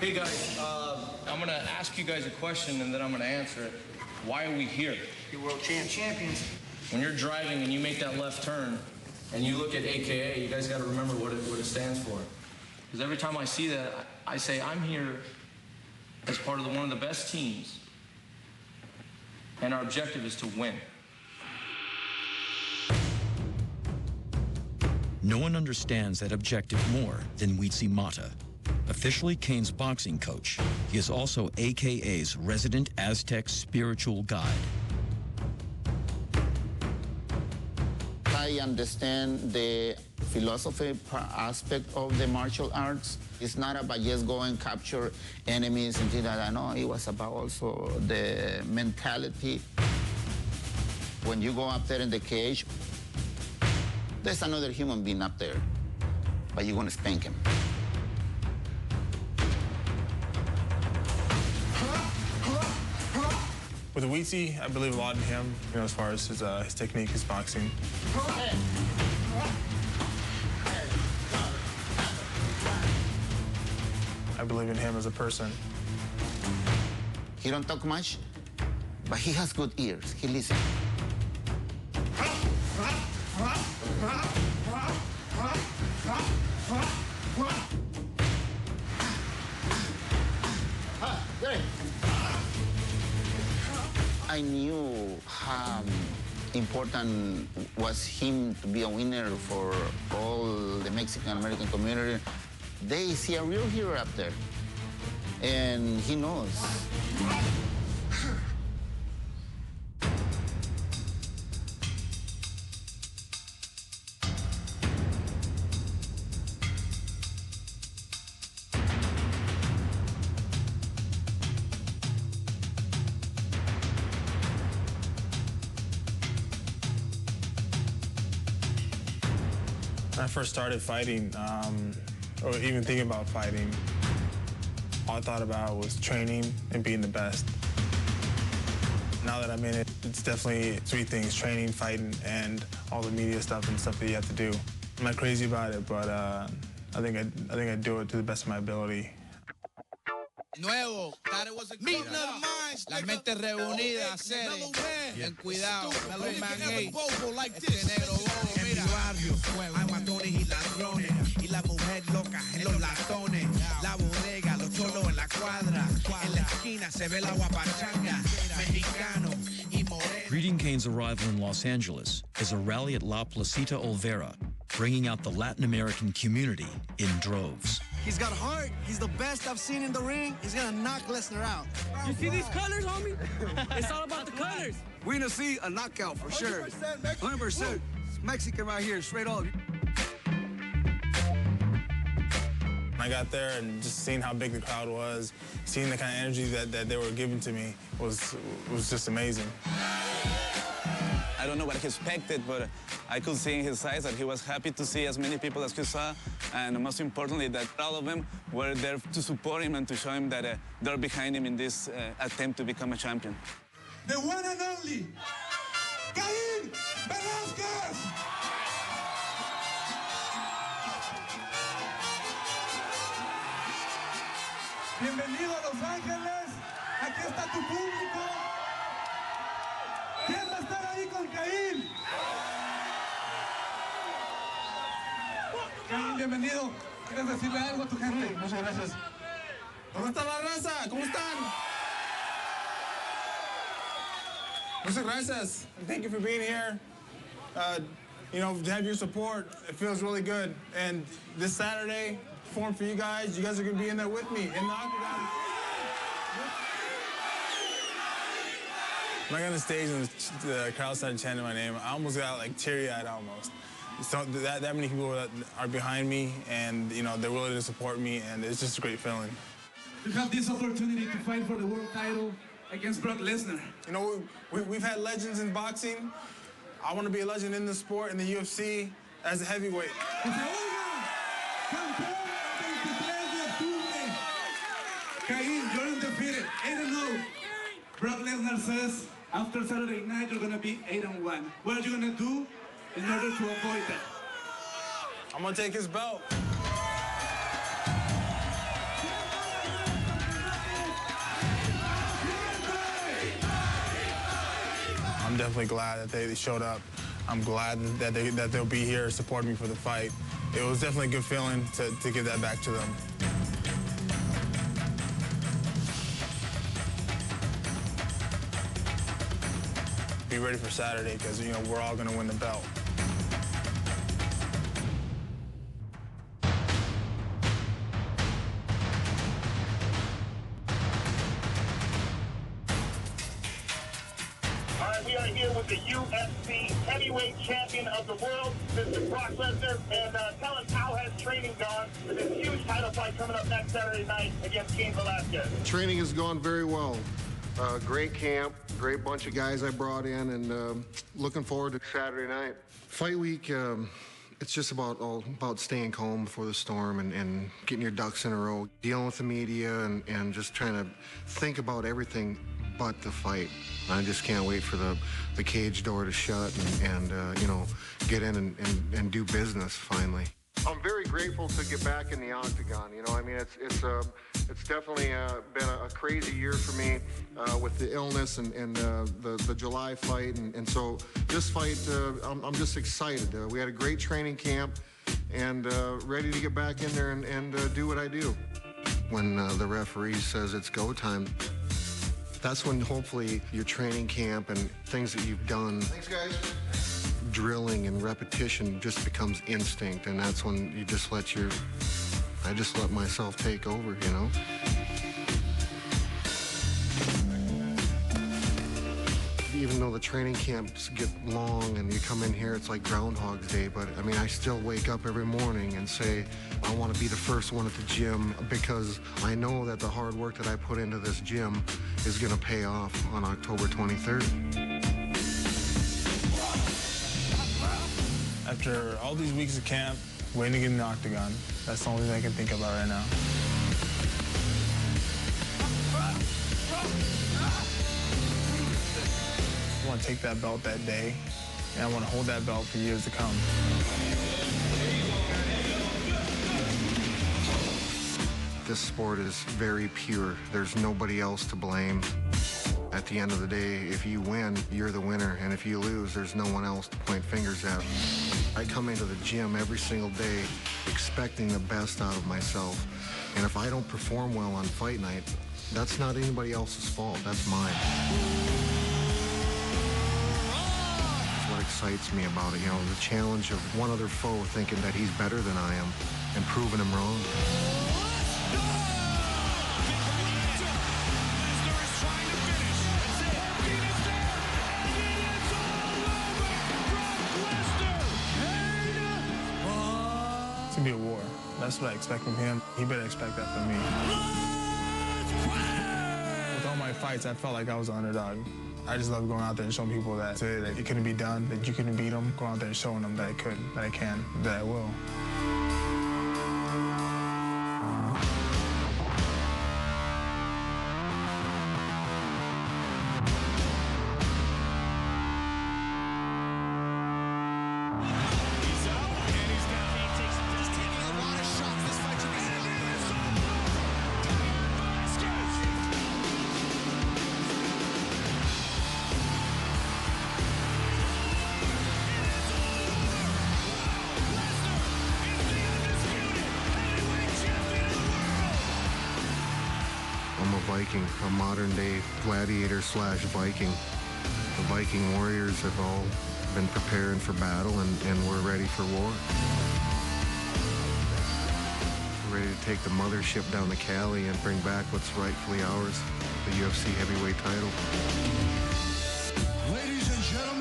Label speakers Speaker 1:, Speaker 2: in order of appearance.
Speaker 1: Hey guys, I'm gonna ask you guys a question and then I'm gonna answer it. Why are we here?
Speaker 2: You're world champions.
Speaker 1: When you're driving and you make that left turn and you look at AKA, you guys gotta remember what it stands for. Because every time I see that, I say I'm here as part of one of the best teams. And our objective is to win.
Speaker 3: No one understands that objective more than Weetzie Mata. Officially Kane's boxing coach, he is also AKA's resident Aztec spiritual guide.
Speaker 4: I understand the philosophy aspect of the martial arts. It's not about just go and capture enemies and things like that. No, it was about also the mentality. When you go up there in the cage, there's another human being up there, but you're gonna spank him.
Speaker 5: With Weetzie, I believe a lot in him, as far as his technique, his boxing. I believe in him as a person.
Speaker 4: He don't talk much, but he has good ears. He listens. I knew how important was him to be a winner for all the Mexican-American community. They see a real hero up there, and he knows.
Speaker 5: When I first started fighting, or even thinking about fighting, all I thought about was training and being the best. Now that I'm in it, it's definitely three things: training, fighting, and all the media stuff and stuff that you have to do. I'm not crazy about it, but I think I do it to the best of my ability.
Speaker 6: Nuevo, meeting of the minds, la mente reunida, hacer bien cuidado, Mellow Man Este negro bobo, en mi barrio, hay matones y ladrones, y la mujer loca en los latones, la bodega, los cholos en la cuadra, en la esquina se ve la guapachanga, mexicano y moreno.
Speaker 3: Greeting Kane's arrival in Los Angeles is a rally at La Placita Olvera, bringing out the Latin American community in droves.
Speaker 7: He's got heart. He's the best I've seen in the ring. He's gonna knock Lesnar out.
Speaker 8: You see these colors, homie? It's all about the colors.
Speaker 7: We're gonna see a knockout for sure. 100%. Mexican right here, straight up.
Speaker 5: When I got there and just seeing how big the crowd was, seeing the kind of energy that they were giving to me was just amazing.
Speaker 9: I don't know what he expected, but I could see in his eyes that he was happy to see as many people as he saw, and most importantly, that all of them were there to support him and to show him that they're behind him in this attempt to become a champion.
Speaker 6: The one and only, Cain Velasquez! Bienvenido a Los Ángeles, aquí está tu público. ¿Quién va a estar ahí con Cain? Cain, bienvenido. ¿Quieres decirle algo a tu gente?
Speaker 5: Muchas gracias. ¿Dónde está la raza? ¿Cómo están? Muchas gracias. Thank you for being here. To have your support, it feels really good. And this Saturday, perform for you guys. You guys are going to be in there with me in the octagon. When I got on the stage and the crowd started chanting my name, I almost got teary-eyed almost. So that many people are behind me, and they're willing to support me, and it's just a great feeling.
Speaker 6: You have this opportunity to fight for the world title against Brock Lesnar.
Speaker 5: We've had legends in boxing. I want to be a legend in the sport, in the UFC, as a heavyweight.
Speaker 6: Cain, you're undefeated, 8-0. Brock Lesnar says after Saturday night you're gonna be 8-1. What are you gonna do in order to avoid that?
Speaker 5: I'm gonna take his belt. definitely glad that they showed up. I'm glad that they'll be here supporting me for the fight. It was definitely a good feeling to give that back to them. Be ready for Saturday because, you know, we're all going to win the belt.
Speaker 10: We are here with the UFC heavyweight champion of the world, Mr. Brock Lesnar, and tell us how has training gone for this huge title fight coming up next Saturday night against Cain Velasquez.
Speaker 11: Training has gone very well. Great camp, great bunch of guys I brought in, and looking forward to Saturday night. Fight week, it's just all about staying calm before the storm and getting your ducks in a row, dealing with the media and just trying to think about everything but the fight. I just can't wait for the cage door to shut and you know, get in and do business finally. I'm very grateful to get back in the octagon. You know, I mean, it's definitely been a crazy year for me with the illness and the July fight, and so this fight, I'm just excited. We had a great training camp and ready to get back in there and do what I do. When the referee says it's go time, that's when hopefully your training camp and things that you've done, thanks guys, drilling and repetition just becomes instinct, and that's when you just I just let myself take over, you know? Even though the training camps get long and you come in here, it's like Groundhog's Day, but I mean, I still wake up every morning and say, I want to be the first one at the gym because I know that the hard work that I put into this gym is going to pay off on October 23rd.
Speaker 5: After all these weeks of camp, waiting to get in the octagon, that's the only thing I can think about right now. I want to take that belt that day, and I want to hold that belt for years to come.
Speaker 11: This sport is very pure. There's nobody else to blame. At the end of the day, if you win, you're the winner, and if you lose, there's no one else to point fingers at. I come into the gym every single day expecting the best out of myself, and if I don't perform well on fight night, that's not anybody else's fault, that's mine. That's what excites me about it, you know, the challenge of one other foe thinking that he's better than I am and proving him wrong.
Speaker 5: It's gonna be a war. That's what I expect from him. He better expect that from me. With all my fights, I felt like I was the underdog. I just love going out there and showing people that it couldn't be done, that you couldn't beat them. Going out there and showing them that I could, that I can, that I will.
Speaker 11: Viking, a modern-day gladiator slash Viking. The Viking warriors have all been preparing for battle, and we're ready for war. We're ready to take the mothership down to Cali and bring back what's rightfully ours, the UFC heavyweight title.
Speaker 6: Ladies and gentlemen,